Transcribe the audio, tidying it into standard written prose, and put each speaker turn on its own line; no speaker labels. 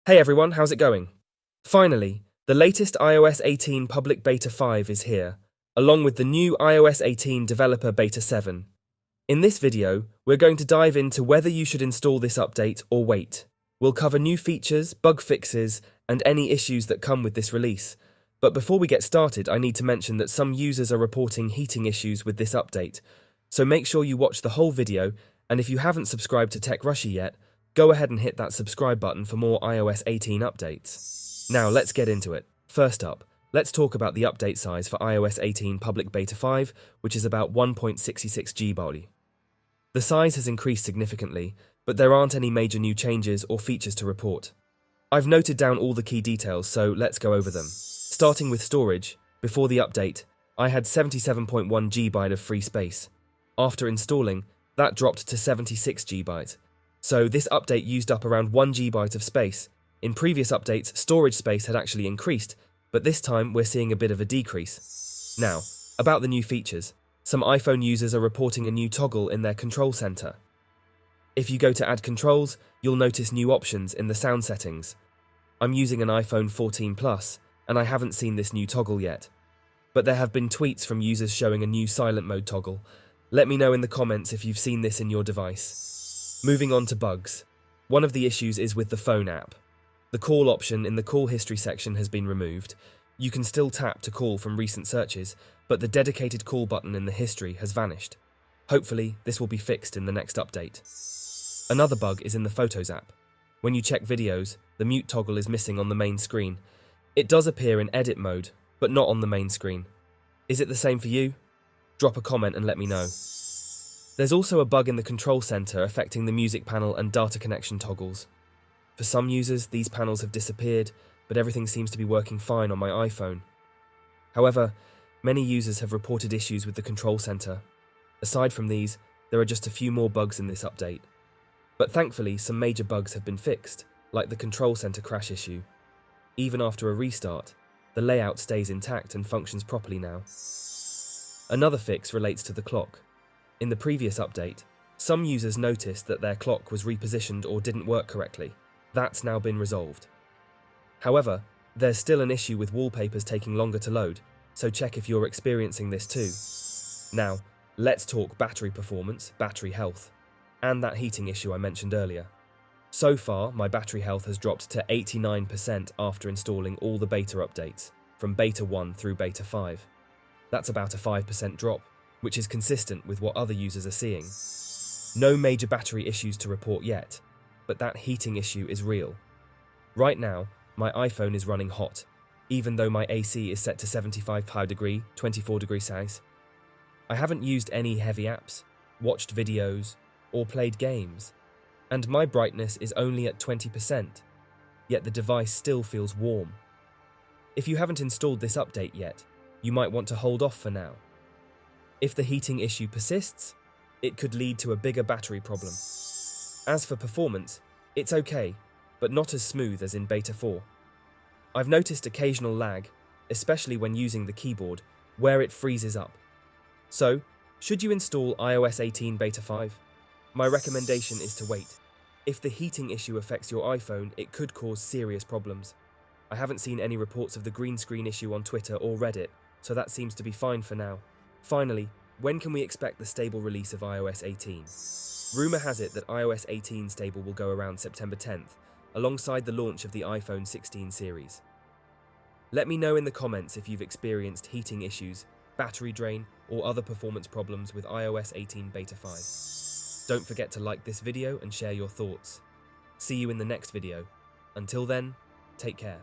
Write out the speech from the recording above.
Hey everyone, how's it going? Finally, the latest iOS 18 Public Beta 5 is here, along with the new iOS 18 Developer Beta 7. In this video, we're going to dive into whether you should install this update or wait. We'll cover new features, bug fixes, and any issues that come with this release. But before we get started, I need to mention that some users are reporting heating issues with this update. So make sure you watch the whole video, and if you haven't subscribed to Tech Rushy yet, go ahead and hit that subscribe button for more iOS 18 updates. Now let's get into it. First up, let's talk about the update size for iOS 18 Public Beta 5, which is about 1.66 GB. The size has increased significantly, but there aren't any major new changes or features to report. I've noted down all the key details, so let's go over them. Starting with storage, before the update, I had 77.1 GB of free space. After installing, that dropped to 76 GB. So this update used up around 1 GB of space. In previous updates, storage space had actually increased, but this time we're seeing a bit of a decrease. Now, about the new features. Some iPhone users are reporting a new toggle in their control center. If you go to Add Controls, you'll notice new options in the sound settings. I'm using an iPhone 14 Plus, and I haven't seen this new toggle yet. But there have been tweets from users showing a new silent mode toggle. Let me know in the comments if you've seen this in your device. Moving on to bugs. One of the issues is with the phone app. The call option in the call history section has been removed. You can still tap to call from recent searches, but the dedicated call button in the history has vanished. Hopefully, this will be fixed in the next update. Another bug is in the Photos app. When you check videos, the mute toggle is missing on the main screen. It does appear in edit mode, but not on the main screen. Is it the same for you? Drop a comment and let me know. There's also a bug in the control center affecting the music panel and data connection toggles. For some users, these panels have disappeared, but everything seems to be working fine on my iPhone. However, many users have reported issues with the control center. Aside from these, there are just a few more bugs in this update. But thankfully, some major bugs have been fixed, like the control center crash issue. Even after a restart, the layout stays intact and functions properly now. Another fix relates to the clock. In the previous update, some users noticed that their clock was repositioned or didn't work correctly. That's now been resolved. However, there's still an issue with wallpapers taking longer to load, so check if you're experiencing this too. Now, let's talk battery performance, battery health, and that heating issue I mentioned earlier. So far, my battery health has dropped to 89% after installing all the beta updates, from beta 1 through beta 5. That's about a 5% drop, which is consistent with what other users are seeing. No major battery issues to report yet, but that heating issue is real. Right now, my iPhone is running hot, even though my AC is set to 75 degrees, 24 degrees Celsius. I haven't used any heavy apps, watched videos, or played games, and my brightness is only at 20%, yet the device still feels warm. If you haven't installed this update yet, you might want to hold off for now. If the heating issue persists, it could lead to a bigger battery problem. As for performance, it's okay, but not as smooth as in Beta 4. I've noticed occasional lag, especially when using the keyboard, where it freezes up. So, should you install iOS 18 Beta 5? My recommendation is to wait. If the heating issue affects your iPhone, it could cause serious problems. I haven't seen any reports of the green screen issue on Twitter or Reddit, so that seems to be fine for now. Finally, when can we expect the stable release of iOS 18? Rumour has it that iOS 18 stable will go around September 10th, alongside the launch of the iPhone 16 series. Let me know in the comments if you've experienced heating issues, battery drain, or other performance problems with iOS 18 Beta 5. Don't forget to like this video and share your thoughts. See you in the next video. Until then, take care.